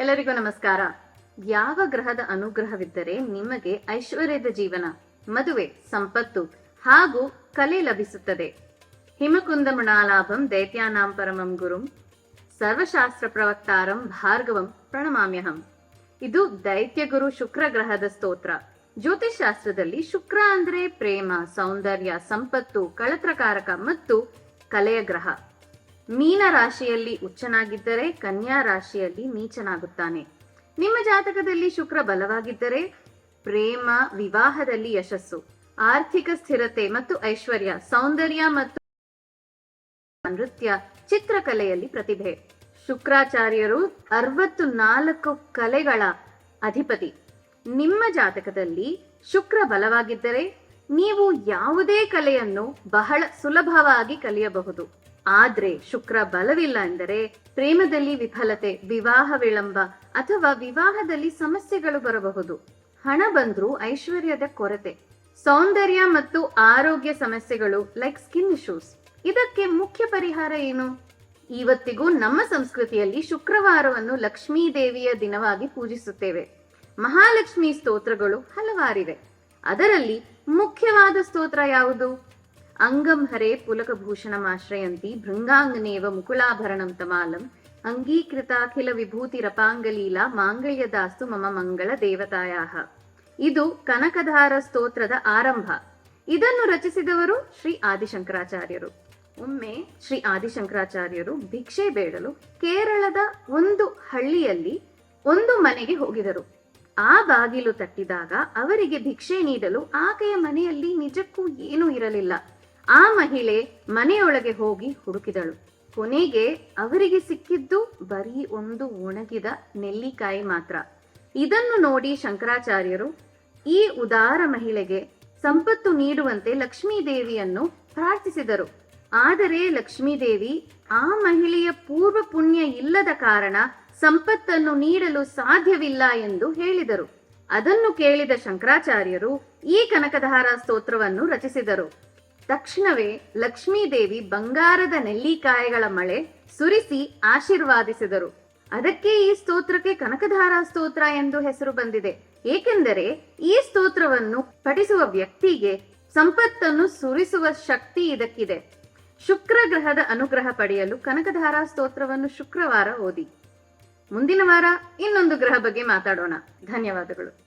ಎಲ್ಲರಿಗೂ ನಮಸ್ಕಾರ. ಯಾವ ಗ್ರಹದ ಅನುಗ್ರಹವಿದ್ದರೆ ನಿಮಗೆ ಐಶ್ವರ್ಯದ ಜೀವನ, ಮದುವೆ, ಸಂಪತ್ತು ಹಾಗೂ ಕಲೆ ಲಭಿಸುತ್ತದೆ? ಹಿಮಕುಂದ ಮೃಣಾಲಾಭಂ ದೈತ್ಯಾನಾಂ ಪರಮಂ ಗುರುಂ ಸರ್ವಶಾಸ್ತ್ರ ಪ್ರವಕ್ತಾರಂ ಭಾರ್ಗವಂ ಪ್ರಣಮಾಮ್ಯಹಂ. ಇದು ದೈತ್ಯ ಗುರು ಶುಕ್ರ ಗ್ರಹದ ಸ್ತೋತ್ರ. ಜ್ಯೋತಿಷ್ ಶಾಸ್ತ್ರದಲ್ಲಿ ಶುಕ್ರ ಅಂದ್ರೆ ಪ್ರೇಮ, ಸೌಂದರ್ಯ, ಸಂಪತ್ತು, ಕಳತ್ರಕಾರಕ ಮತ್ತು ಕಲೆಯ ಗ್ರಹ. ಮೀನ ರಾಶಿಯಲ್ಲಿ ಉಚ್ಚನಾಗಿದ್ದರೆ ಕನ್ಯಾ ರಾಶಿಯಲ್ಲಿ ನೀಚನಾಗುತ್ತಾನೆ. ನಿಮ್ಮ ಜಾತಕದಲ್ಲಿ ಶುಕ್ರ ಬಲವಾಗಿದ್ದರೆ ಪ್ರೇಮ, ವಿವಾಹದಲ್ಲಿ ಯಶಸ್ಸು, ಆರ್ಥಿಕ ಸ್ಥಿರತೆ ಮತ್ತು ಐಶ್ವರ್ಯ, ಸೌಂದರ್ಯ ಮತ್ತು ನೃತ್ಯ, ಚಿತ್ರಕಲೆಯಲ್ಲಿ ಪ್ರತಿಭೆ. ಶುಕ್ರಾಚಾರ್ಯರು 64 ಕಲೆಗಳ ಅಧಿಪತಿ. ನಿಮ್ಮ ಜಾತಕದಲ್ಲಿ ಶುಕ್ರ ಬಲವಾಗಿದ್ದರೆ ನೀವು ಯಾವುದೇ ಕಲೆಯನ್ನು ಬಹಳ ಸುಲಭವಾಗಿ ಕಲಿಯಬಹುದು. ಆದ್ರೆ ಶುಕ್ರ ಬಲವಿಲ್ಲ ಎಂದರೆ ಪ್ರೇಮದಲ್ಲಿ ವಿಫಲತೆ, ವಿವಾಹ ವಿಳಂಬ ಅಥವಾ ವಿವಾಹದಲ್ಲಿ ಸಮಸ್ಯೆಗಳು ಬರಬಹುದು. ಹಣ ಬಂದ್ರೂ ಐಶ್ವರ್ಯದ ಕೊರತೆ, ಸೌಂದರ್ಯ ಮತ್ತು ಆರೋಗ್ಯ ಸಮಸ್ಯೆಗಳು ಲೈಕ್ ಸ್ಕಿನ್ ಇಶ್ಯೂಸ್. ಇದಕ್ಕೆ ಮುಖ್ಯ ಪರಿಹಾರ ಏನು? ಇವತ್ತಿಗೂ ನಮ್ಮ ಸಂಸ್ಕೃತಿಯಲ್ಲಿ ಶುಕ್ರವಾರವನ್ನು ಲಕ್ಷ್ಮೀ ದೇವಿಯ ದಿನವಾಗಿ ಪೂಜಿಸುತ್ತೇವೆ. ಮಹಾಲಕ್ಷ್ಮಿ ಸ್ತೋತ್ರಗಳು ಹಲವಾರಿವೆ. ಅದರಲ್ಲಿ ಮುಖ್ಯವಾದ ಸ್ತೋತ್ರ ಯಾವುದು? ಅಂಗಂ ಹರೇ ಪುಲಕಭೂಷಣಮಾಶ್ರಯಂತಿ ಭೃಂಗಾಂಗನೇವ ಮುಕುಳಾಭರಣಂ ತಮಾಲಂ ಅಂಗೀಕೃತಾಖಿಲ ವಿಭೂತಿರಪಾಂಗಲೀಲಾ ಮಾಂಗಲ್ಯದಾಸ್ತು ಮಮ ಮಂಗಳ ದೇವತಾಯಾಹ. ಇದು ಕನಕಧಾರ ಸ್ತೋತ್ರದ ಆರಂಭ. ಇದನ್ನು ರಚಿಸಿದವರು ಶ್ರೀ ಆದಿಶಂಕರಾಚಾರ್ಯರು. ಒಮ್ಮೆ ಶ್ರೀ ಆದಿಶಂಕರಾಚಾರ್ಯರು ಭಿಕ್ಷೆ ಬೇಡಲು ಕೇರಳದ ಒಂದು ಹಳ್ಳಿಯಲ್ಲಿ ಒಂದು ಮನೆಗೆ ಹೋಗಿದರು. ಆ ಬಾಗಿಲು ತಟ್ಟಿದಾಗ ಅವರಿಗೆ ಭಿಕ್ಷೆ ನೀಡಲು ಆಕೆಯ ಮನೆಯಲ್ಲಿ ನಿಜಕ್ಕೂ ಏನೂ ಇರಲಿಲ್ಲ. ಆ ಮಹಿಳೆ ಮನೆಯೊಳಗೆ ಹೋಗಿ ಹುಡುಕಿದಳು. ಕೊನೆಗೆ ಅವರಿಗೆ ಸಿಕ್ಕಿದ್ದು ಬರೀ ಒಂದು ಒಣಗಿದ ನೆಲ್ಲಿಕಾಯಿ ಮಾತ್ರ. ಇದನ್ನು ನೋಡಿ ಶಂಕರಾಚಾರ್ಯರು ಈ ಉದಾರ ಮಹಿಳೆಗೆ ಸಂಪತ್ತು ನೀಡುವಂತೆ ಲಕ್ಷ್ಮೀ ದೇವಿಯನ್ನು ಪ್ರಾರ್ಥಿಸಿದರು. ಆದರೆ ಲಕ್ಷ್ಮೀದೇವಿ ಆ ಮಹಿಳೆಯ ಪೂರ್ವ ಪುಣ್ಯ ಇಲ್ಲದ ಕಾರಣ ಸಂಪತ್ತನ್ನು ನೀಡಲು ಸಾಧ್ಯವಿಲ್ಲ ಎಂದು ಹೇಳಿದರು. ಅದನ್ನು ಕೇಳಿದ ಶಂಕರಾಚಾರ್ಯರು ಈ ಕನಕಧಾರ ಸ್ತೋತ್ರವನ್ನು ರಚಿಸಿದರು. ತಕ್ಷಣವೇ ಲಕ್ಷ್ಮೀದೇವಿ ಬಂಗಾರದ ನೆಲ್ಲಿಕಾಯಿಗಳ ಮಳೆ ಸುರಿಸಿ ಆಶೀರ್ವಾದಿಸಿದರು. ಅದಕ್ಕೆ ಈ ಸ್ತೋತ್ರಕ್ಕೆ ಕನಕಧಾರ ಸ್ತೋತ್ರ ಎಂದು ಹೆಸರು ಬಂದಿದೆ. ಏಕೆಂದರೆ ಈ ಸ್ತೋತ್ರವನ್ನು ಪಠಿಸುವ ವ್ಯಕ್ತಿಗೆ ಸಂಪತ್ತನ್ನು ಸುರಿಸುವ ಶಕ್ತಿ ಇದಕ್ಕಿದೆ. ಶುಕ್ರ ಗ್ರಹದ ಅನುಗ್ರಹ ಪಡೆಯಲು ಕನಕಧಾರ ಸ್ತೋತ್ರವನ್ನು ಶುಕ್ರವಾರ ಓದಿ. ಮುಂದಿನ ವಾರ ಇನ್ನೊಂದು ಗ್ರಹ ಬಗ್ಗೆ ಮಾತಾಡೋಣ. ಧನ್ಯವಾದಗಳು.